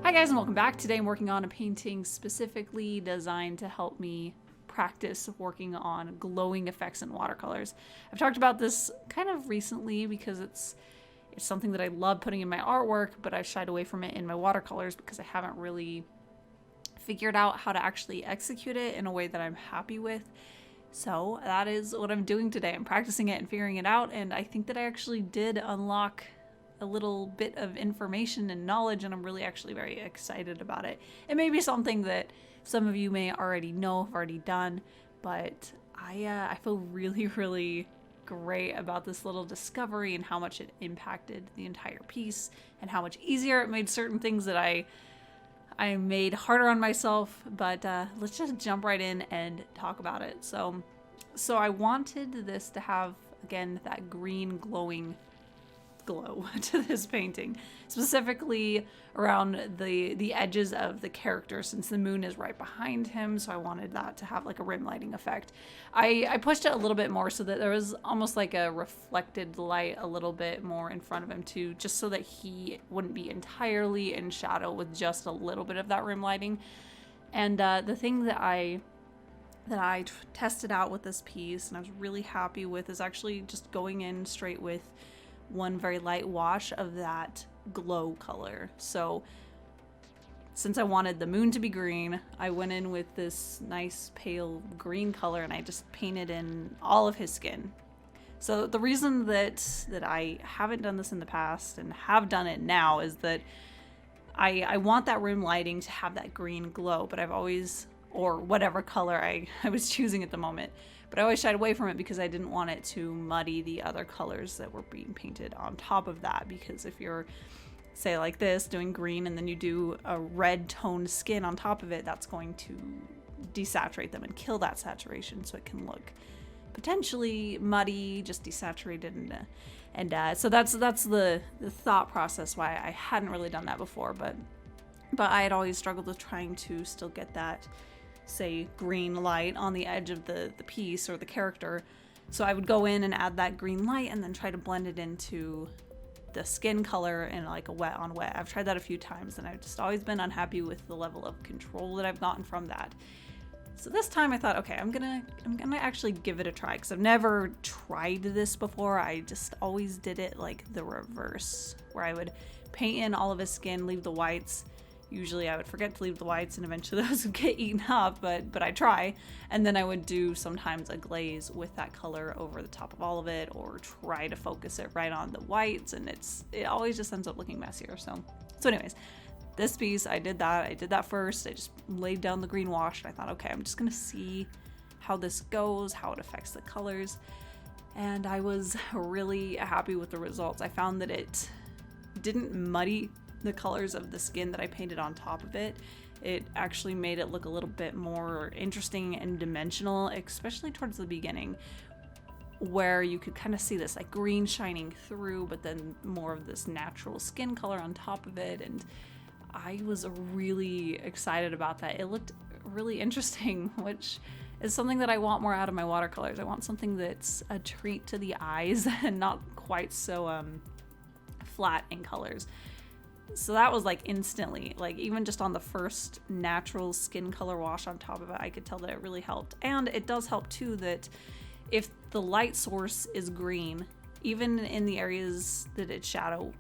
Hi guys and welcome back. Today I'm working on a painting specifically designed to help me practice working on glowing effects in watercolors. I've talked about this kind of recently because it's something that I love putting in my artwork, but I've shied away from it in my watercolors because I haven't really figured out how to actually execute it in a way that I'm happy with. So that is what I'm doing today. I'm practicing it and figuring it out, and I think that I actually did unlock a little bit of information and knowledge, and I'm really actually very excited about it. It may be something that some of you may already know, have already done, but I feel really great about this little discovery and how much it impacted the entire piece and how much easier it made certain things that I made harder on myself. But let's just jump right in and talk about it. So I wanted this to have, again, that green glowing glow to this painting, specifically around the edges of the character, since the moon is right behind him. So I wanted that to have like a rim lighting effect. I pushed it a little bit more so that there was almost like a reflected light a little bit more in front of him too, just so that he wouldn't be entirely in shadow with just a little bit of that rim lighting. And the thing that I tested out with this piece and I was really happy with is actually just going in straight with one very light wash of that glow color. So since I wanted the moon to be green, I went in with this nice pale green color and I just painted in all of his skin. So the reason that I haven't done this in the past and have done it now is that I want that rim lighting to have that green glow, but I've always, or whatever color I was choosing at the moment, but I always shied away from it because I didn't want it to muddy the other colors that were being painted on top of that. Because if you're, say like this, doing green and then you do a red toned skin on top of it, that's going to desaturate them and kill that saturation, so it can look potentially muddy, just desaturated. And so that's the thought process why I hadn't really done that before, but I had always struggled with trying to still get that, say, green light on the edge of the piece or the character. So I would go in and add that green light and then try to blend it into the skin color in like a wet on wet. I've tried that a few times and I've just always been unhappy with the level of control that I've gotten from that. So this time I thought, okay, I'm gonna actually give it a try, because I've never tried this before. I just always did it like the reverse, where I would paint in all of his skin, leave the whites. Usually I would forget to leave the whites and eventually those would get eaten up, but I try. And then I would do sometimes a glaze with that color over the top of all of it, or try to focus it right on the whites, and it always just ends up looking messier. So anyways, this piece, I did that first. I just laid down the green wash and I thought, okay, I'm just gonna see how this goes, how it affects the colors. And I was really happy with the results. I found that it didn't muddy the colors of the skin that I painted on top of it. It actually made it look a little bit more interesting and dimensional, especially towards the beginning, where you could kind of see this like green shining through, but then more of this natural skin color on top of it. And I was really excited about that. It looked really interesting, which is something that I want more out of my watercolors. I want something that's a treat to the eyes and not quite so flat in colors. So that was like instantly, like even just on the first natural skin color wash on top of it, I could tell that it really helped. And it does help too that if the light source is green, even in the areas that it's shadow,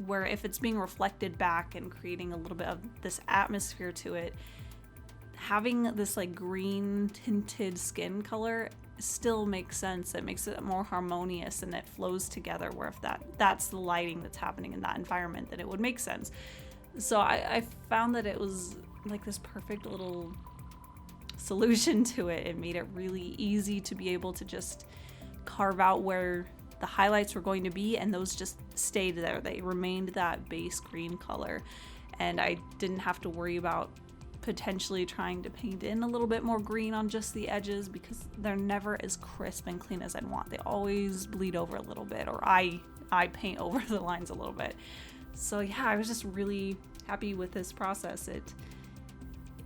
where if it's being reflected back and creating a little bit of this atmosphere to it, having this like green tinted skin color still makes sense. It makes it more harmonious and it flows together, where if that's the lighting that's happening in that environment, then it would make sense. So I found that it was like this perfect little solution to it. It made it really easy to be able to just carve out where the highlights were going to be, and those just stayed there. They remained that base green color, and I didn't have to worry about potentially trying to paint in a little bit more green on just the edges, because they're never as crisp and clean as I'd want. They always bleed over a little bit, or I paint over the lines a little bit. So yeah, I was just really happy with this process.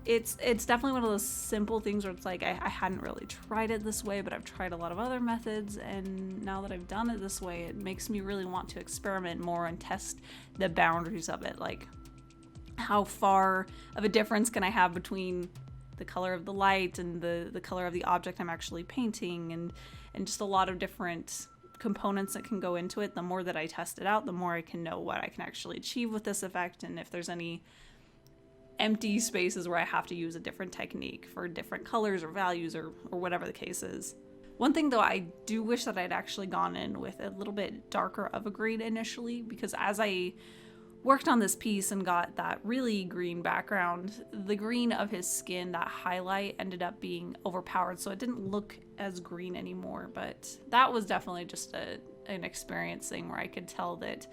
It's definitely one of those simple things where it's like I hadn't really tried it this way, but I've tried a lot of other methods, and now that I've done it this way, it makes me really want to experiment more and test the boundaries of it. Like how far of a difference can I have between the color of the light and the color of the object I'm actually painting, and just a lot of different components that can go into it. The more that I test it out, the more I can know what I can actually achieve with this effect, and if there's any empty spaces where I have to use a different technique for different colors or values or whatever the case is. One thing though, I do wish that I'd actually gone in with a little bit darker of a green initially, because as I worked on this piece and got that really green background, the green of his skin, that highlight, ended up being overpowered, so it didn't look as green anymore. But that was definitely just an experience thing where I could tell that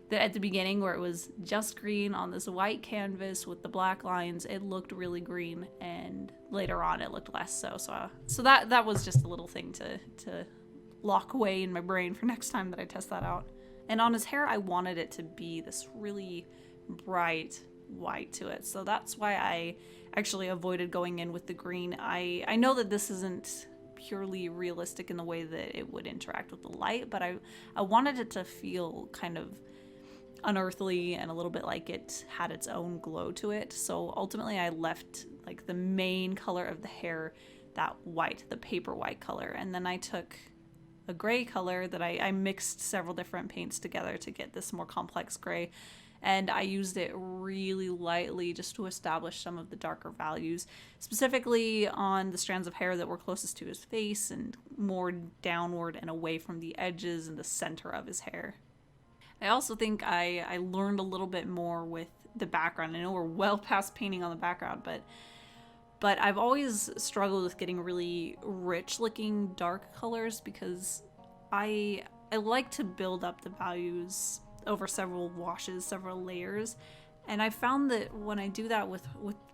at the beginning, where it was just green on this white canvas with the black lines, it looked really green, and later on it looked less so. So that was just a little thing to lock away in my brain for next time that I test that out. And on his hair, I wanted it to be this really bright white to it. So that's why I actually avoided going in with the green. I know that this isn't purely realistic in the way that it would interact with the light, but I wanted it to feel kind of unearthly and a little bit like it had its own glow to it. So ultimately I left like the main color of the hair that white, the paper white color, and then I took a gray color that I mixed several different paints together to get this more complex gray, and I used it really lightly just to establish some of the darker values, specifically on the strands of hair that were closest to his face and more downward and away from the edges and the center of his hair. I also think I learned a little bit more with the background. I know we're well past painting on the background, but I've always struggled with getting really rich looking dark colors because I like to build up the values over several washes, several layers. And I found that when I do that with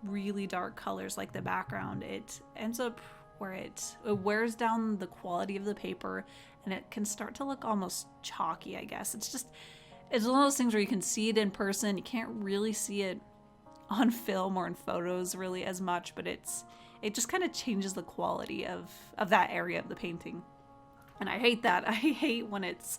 really dark colors like the background, it ends up where it wears down the quality of the paper, and it can start to look almost chalky, I guess. It's one of those things where you can see it in person. You can't really see it on film or in photos really as much, but it just kind of changes the quality of that area of the painting. And I hate that. I hate when it's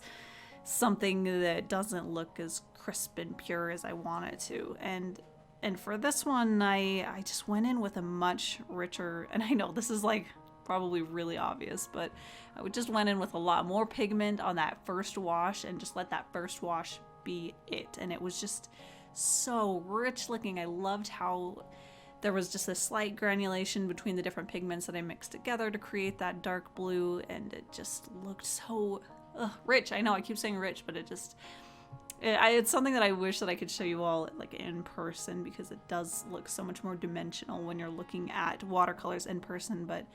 something that doesn't look as crisp and pure as I want it to. And for this one, I just went in with a much richer, and I know this is like probably really obvious, but I just went in with a lot more pigment on that first wash and just let that first wash be it. And it was just so rich looking. I loved how there was just a slight granulation between the different pigments that I mixed together to create that dark blue, and it just looked so rich. I know I keep saying rich, but it's something that I wish that I could show you all like in person, because it does look so much more dimensional when you're looking at watercolors in person. But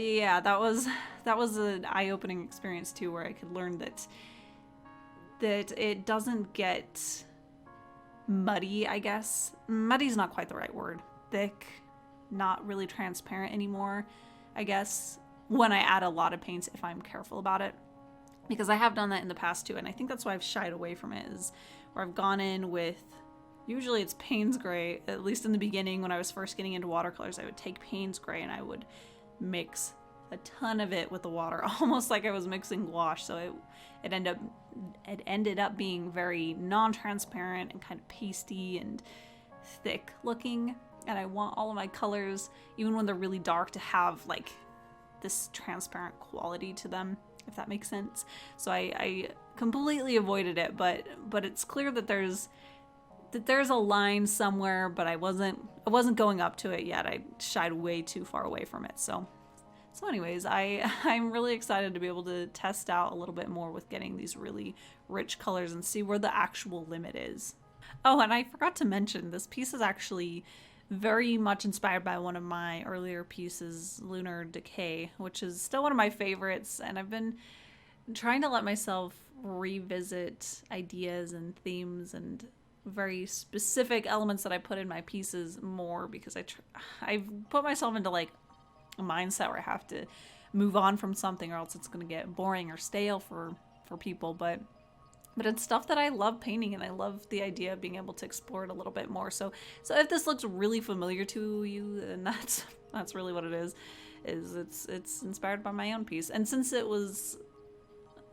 yeah, that was an eye-opening experience too, where I could learn that it doesn't get muddy, I guess. Muddy's not quite the right word. Thick, not really transparent anymore, I guess, when I add a lot of paints, if I'm careful about it. Because I have done that in the past too, and I think that's why I've shied away from it, is where I've gone in with, usually it's Payne's Gray, at least in the beginning when I was first getting into watercolors. I would take Payne's Gray and I would mix a ton of it with the water, almost like I was mixing gouache. So it ended up being very non-transparent and kind of pasty and thick looking. And I want all of my colors, even when they're really dark, to have like this transparent quality to them, if that makes sense. So I completely avoided it, but it's clear that there's a line somewhere, but I wasn't going up to it yet. I shied way too far away from it. So anyways, I'm really excited to be able to test out a little bit more with getting these really rich colors and see where the actual limit is. Oh, and I forgot to mention, this piece is actually very much inspired by one of my earlier pieces, Lunar Decay, which is still one of my favorites, and I've been trying to let myself revisit ideas and themes and very specific elements that I put in my pieces more, because I've put myself into like a mindset where I have to move on from something or else it's going to get boring or stale for people, but it's stuff that I love painting, and I love the idea of being able to explore it a little bit more. So if this looks really familiar to you, then that's really what it is it's inspired by my own piece. And since it was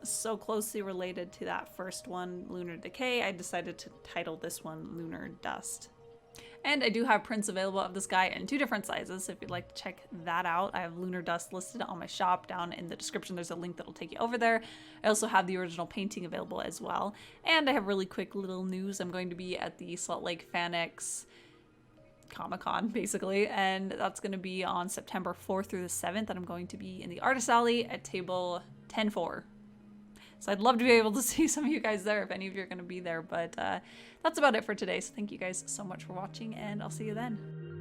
so closely related to that first one, Lunar Decay, I decided to title this one Lunar Dust. And I do have prints available of this guy in 2 different sizes, so if you'd like to check that out. I have Lunar Dust listed on my shop. Down in the description there's a link that'll take you over there. I also have the original painting available as well. And I have really quick little news. I'm going to be at the Salt Lake FanX Comic-Con, basically, and that's going to be on September 4th through the 7th, and I'm going to be in the Artist Alley at table 10-4. So I'd love to be able to see some of you guys there if any of you are going to be there, but that's about it for today. So thank you guys so much for watching, and I'll see you then.